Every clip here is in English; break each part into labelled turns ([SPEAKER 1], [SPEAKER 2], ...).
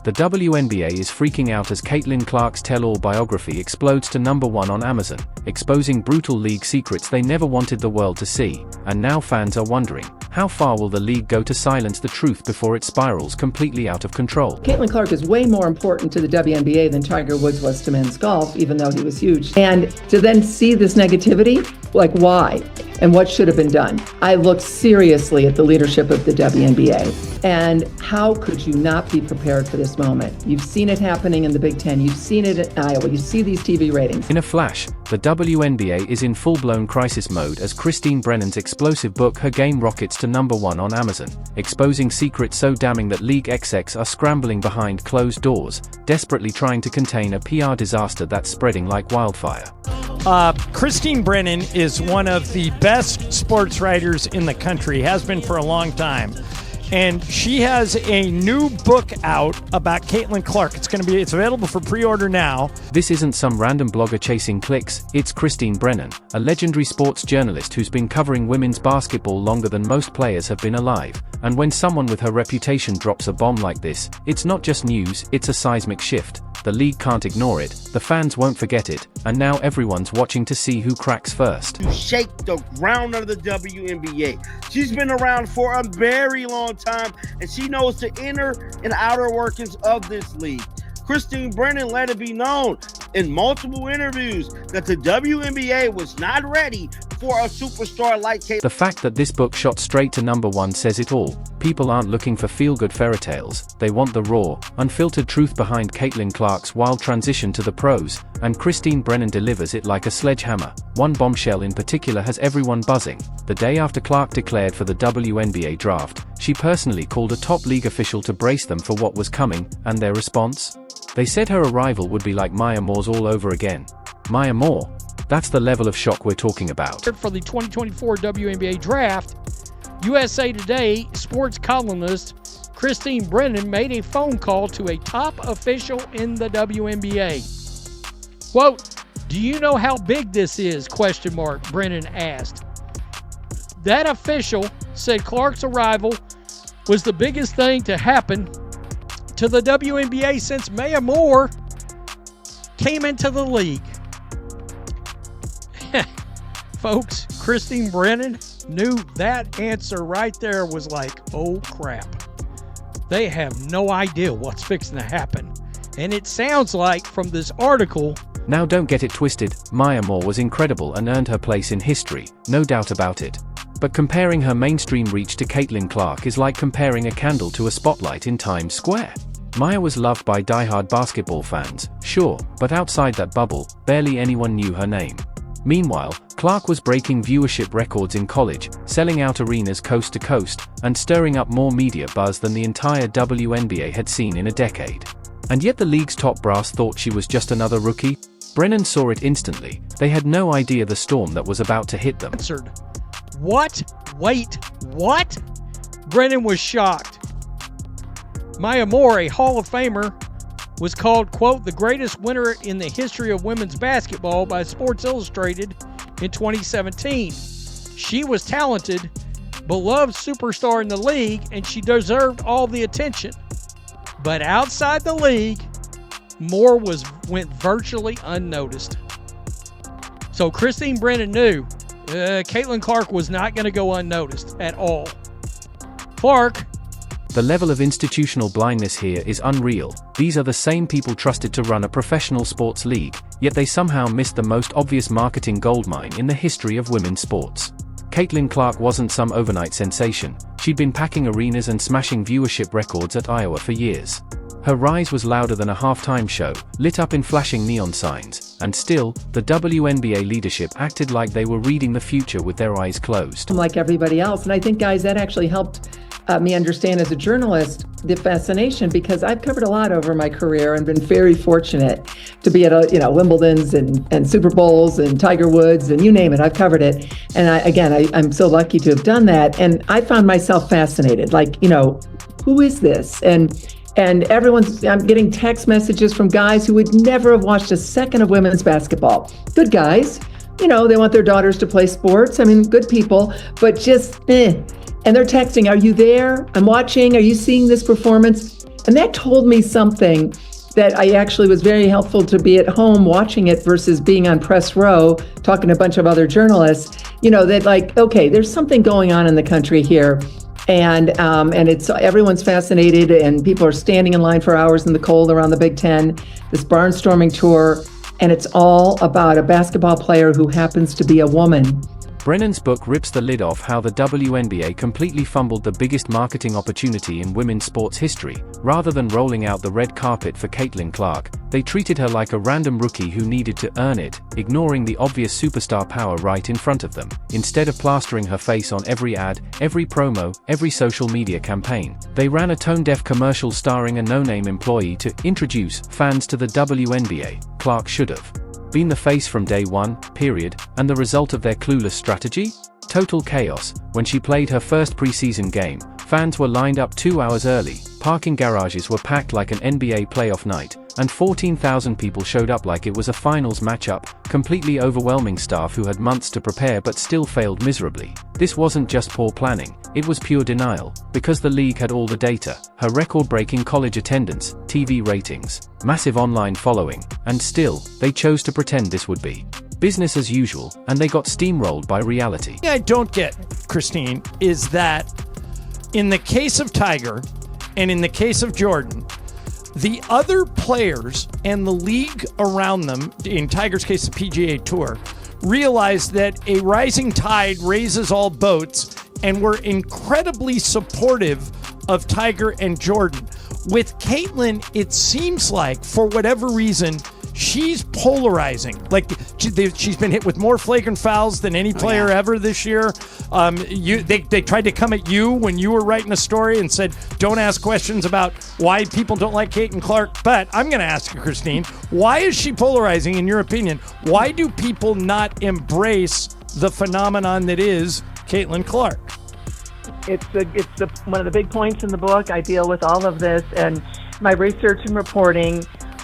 [SPEAKER 1] The WNBA is freaking out as Caitlin Clark's tell-all biography explodes to #1 on Amazon, exposing brutal league secrets they never wanted the world to see, and now fans are wondering, how far will the league go to silence the truth before it spirals completely out of control?
[SPEAKER 2] Caitlin Clark is way more important to the WNBA than Tiger Woods was to men's golf, even though he was huge. And to then see this negativity, like why? And what should have been done? I looked seriously at the leadership of the WNBA. And how could you not be prepared for this moment? You've seen it happening in the Big Ten. You've seen it in Iowa. You see these TV ratings.
[SPEAKER 1] In a flash, the WNBA is in full-blown crisis mode as Christine Brennan's explosive book Her Game rockets to #1 on Amazon, exposing secrets so damning that league execs are scrambling behind closed doors, desperately trying to contain a PR disaster that's spreading like wildfire.
[SPEAKER 3] Christine Brennan is one of the best sports writers in the country, has been for a long time. And she has a new book out about Caitlin Clark. It's available for pre-order now.
[SPEAKER 1] This isn't some random blogger chasing clicks, it's Christine Brennan, a legendary sports journalist who's been covering women's basketball longer than most players have been alive. And when someone with her reputation drops a bomb like this, it's not just news, it's a seismic shift. The league can't ignore it, the fans won't forget it, and now everyone's watching to see who cracks first.
[SPEAKER 4] To shake the ground of the WNBA. She's been around for a very long time, and she knows the inner and outer workings of this league. Christine Brennan let it be known in multiple interviews that the WNBA was not ready for a superstar like Caitlin.
[SPEAKER 1] The fact that this book shot straight to #1 says it all. People aren't looking for feel-good fairy tales, they want the raw, unfiltered truth behind Caitlin Clark's wild transition to the pros, and Christine Brennan delivers it like a sledgehammer. One bombshell in particular has everyone buzzing. The day after Clark declared for the WNBA draft, she personally called a top league official to brace them for what was coming, and their response? They said her arrival would be like Maya Moore's all over again. Maya Moore? That's the level of shock we're talking about.
[SPEAKER 5] For the 2024 WNBA draft, USA Today sports columnist Christine Brennan made a phone call to a top official in the WNBA. Quote, "Do you know how big this is?" Brennan asked. That official said Clark's arrival was the biggest thing to happen to the WNBA since Maya Moore came into the league. Folks, Christine Brennan knew that answer right there was like, oh crap. They have no idea what's fixing to happen. And it sounds like from this article...
[SPEAKER 1] Now don't get it twisted, Maya Moore was incredible and earned her place in history, no doubt about it. But comparing her mainstream reach to Caitlin Clark is like comparing a candle to a spotlight in Times Square. Maya was loved by die-hard basketball fans, sure, but outside that bubble, barely anyone knew her name. Meanwhile, Clark was breaking viewership records in college, selling out arenas coast to coast, and stirring up more media buzz than the entire WNBA had seen in a decade. And yet the league's top brass thought she was just another rookie? Brennan saw it instantly. They had no idea the storm that was about to hit them.
[SPEAKER 5] Answered. What? Wait, what? Brennan was shocked. Maya Moore, a Hall of Famer, was called, quote, the greatest winner in the history of women's basketball by Sports Illustrated in 2017. She was talented, beloved superstar in the league, and she deserved all the attention. But outside the league, Moore went virtually unnoticed. So Christine Brennan knew Caitlin Clark was not going to go unnoticed at all. Clark.
[SPEAKER 1] The level of institutional blindness here is unreal. These are the same people trusted to run a professional sports league, yet they somehow missed the most obvious marketing goldmine in the history of women's sports. Caitlin Clark wasn't some overnight sensation. She'd been packing arenas and smashing viewership records at Iowa for years. Her rise was louder than a halftime show, lit up in flashing neon signs, and still, the WNBA leadership acted like they were reading the future with their eyes closed.
[SPEAKER 2] Like everybody else, and I think, guys, that actually helped me understand as a journalist the fascination, because I've covered a lot over my career and been very fortunate to be at Wimbledon's and Super Bowls and Tiger Woods and you name it, I've covered it. And I'm so lucky to have done that. And I found myself fascinated, who is this? And I'm getting text messages from guys who would never have watched a second of women's basketball. Good guys, they want their daughters to play sports. I mean, good people, but just And they're texting, are you there? I'm watching. Are you seeing this performance? And that told me something that I actually was very helpful to be at home watching it versus being on press row talking to a bunch of other journalists, that like, okay, there's something going on in the country here. And it's everyone's fascinated, and people are standing in line for hours in the cold around the Big Ten, this barnstorming tour, and it's all about a basketball player who happens to be a woman.
[SPEAKER 1] Brennan's book rips the lid off how the WNBA completely fumbled the biggest marketing opportunity in women's sports history. Rather than rolling out the red carpet for Caitlin Clark, they treated her like a random rookie who needed to earn it, ignoring the obvious superstar power right in front of them. Instead of plastering her face on every ad, every promo, every social media campaign, they ran a tone-deaf commercial starring a no-name employee to introduce fans to the WNBA. Clark should have been the face from day one, period, and the result of their clueless strategy? Total chaos. When she played her first preseason game, fans were lined up 2 hours early, parking garages were packed like an NBA playoff night, and 14,000 people showed up like it was a finals matchup, completely overwhelming staff who had months to prepare but still failed miserably. This wasn't just poor planning, it was pure denial, because the league had all the data: her record-breaking college attendance, TV ratings, massive online following, and still, they chose to pretend this would be business as usual, and they got steamrolled by reality.
[SPEAKER 3] I don't get, Christine, is that in the case of Tiger and in the case of Jordan, the other players and the league around them, in Tiger's case the PGA Tour, realized that a rising tide raises all boats and were incredibly supportive of Tiger and Jordan. With Caitlin, it seems like, for whatever reason, she's polarizing. Like, she's been hit with more flagrant fouls than any player ever this year. They tried to come at you when you were writing a story and said, don't ask questions about why people don't like Caitlin Clark. But I'm going to ask you, Christine, why is she polarizing in your opinion? Why do people not embrace the phenomenon that is Caitlin Clark?
[SPEAKER 2] It's one of the big points in the book. I deal with all of this, and my research and reporting,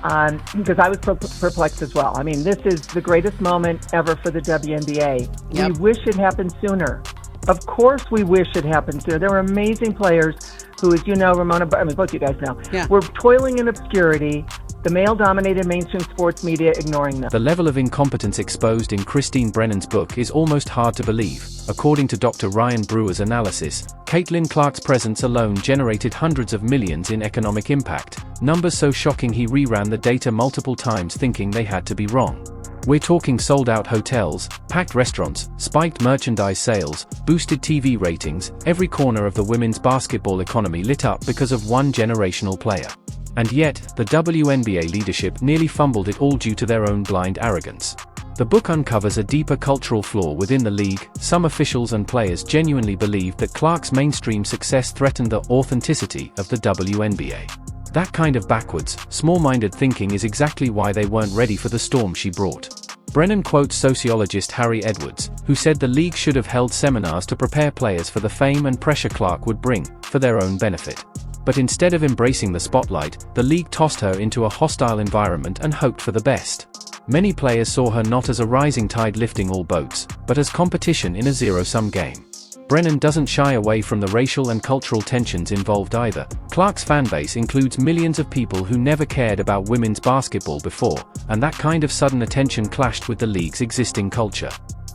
[SPEAKER 2] because I was perplexed as well. I mean, this is the greatest moment ever for the WNBA. Yep. We wish it happened sooner. Of course we wish it happened sooner. There were amazing players who, as you know, Ramona, both you guys know, were toiling in obscurity, the male-dominated mainstream sports media ignoring them.
[SPEAKER 1] The level of incompetence exposed in Christine Brennan's book is almost hard to believe. According to Dr. Ryan Brewer's analysis, Caitlin Clark's presence alone generated hundreds of millions in economic impact, numbers so shocking he reran the data multiple times thinking they had to be wrong. We're talking sold-out hotels, packed restaurants, spiked merchandise sales, boosted TV ratings, every corner of the women's basketball economy lit up because of one generational player. And yet, the WNBA leadership nearly fumbled it all due to their own blind arrogance. The book uncovers a deeper cultural flaw within the league. Some officials and players genuinely believed that Clark's mainstream success threatened the authenticity of the WNBA. That kind of backwards, small-minded thinking is exactly why they weren't ready for the storm she brought. Brennan quotes sociologist Harry Edwards, who said the league should have held seminars to prepare players for the fame and pressure Clark would bring, for their own benefit. But instead of embracing the spotlight, the league tossed her into a hostile environment and hoped for the best. Many players saw her not as a rising tide lifting all boats, but as competition in a zero-sum game. Brennan doesn't shy away from the racial and cultural tensions involved either. Clark's fanbase includes millions of people who never cared about women's basketball before, and that kind of sudden attention clashed with the league's existing culture.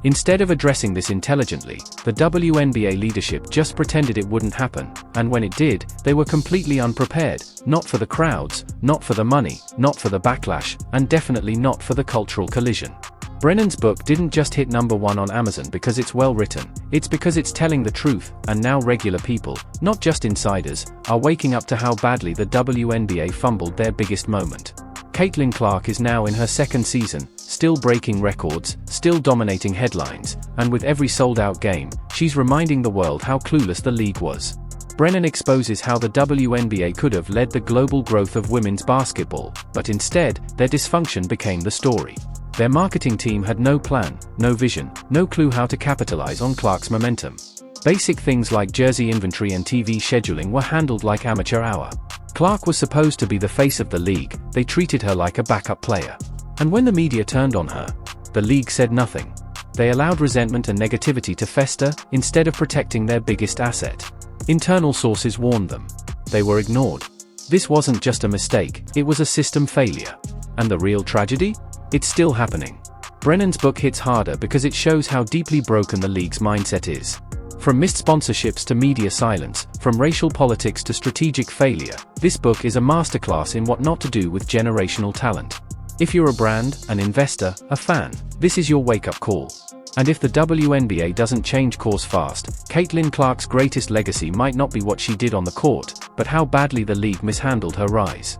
[SPEAKER 1] Instead of addressing this intelligently, the WNBA leadership just pretended it wouldn't happen, and when it did, they were completely unprepared, not for the crowds, not for the money, not for the backlash, and definitely not for the cultural collision. Brennan's book didn't just hit #1 on Amazon because it's well written, it's because it's telling the truth, and now regular people, not just insiders, are waking up to how badly the WNBA fumbled their biggest moment. Caitlin Clark is now in her second season, still breaking records, still dominating headlines, and with every sold-out game, she's reminding the world how clueless the league was. Brennan exposes how the WNBA could have led the global growth of women's basketball, but instead, their dysfunction became the story. Their marketing team had no plan, no vision, no clue how to capitalize on Clark's momentum. Basic things like jersey inventory and TV scheduling were handled like amateur hour. Clark was supposed to be the face of the league, they treated her like a backup player. And when the media turned on her, the league said nothing. They allowed resentment and negativity to fester, instead of protecting their biggest asset. Internal sources warned them. They were ignored. This wasn't just a mistake, it was a system failure. And the real tragedy? It's still happening. Brennan's book hits harder because it shows how deeply broken the league's mindset is. From missed sponsorships to media silence, from racial politics to strategic failure, this book is a masterclass in what not to do with generational talent. If you're a brand, an investor, a fan, this is your wake-up call. And if the WNBA doesn't change course fast, Caitlin Clark's greatest legacy might not be what she did on the court, but how badly the league mishandled her rise.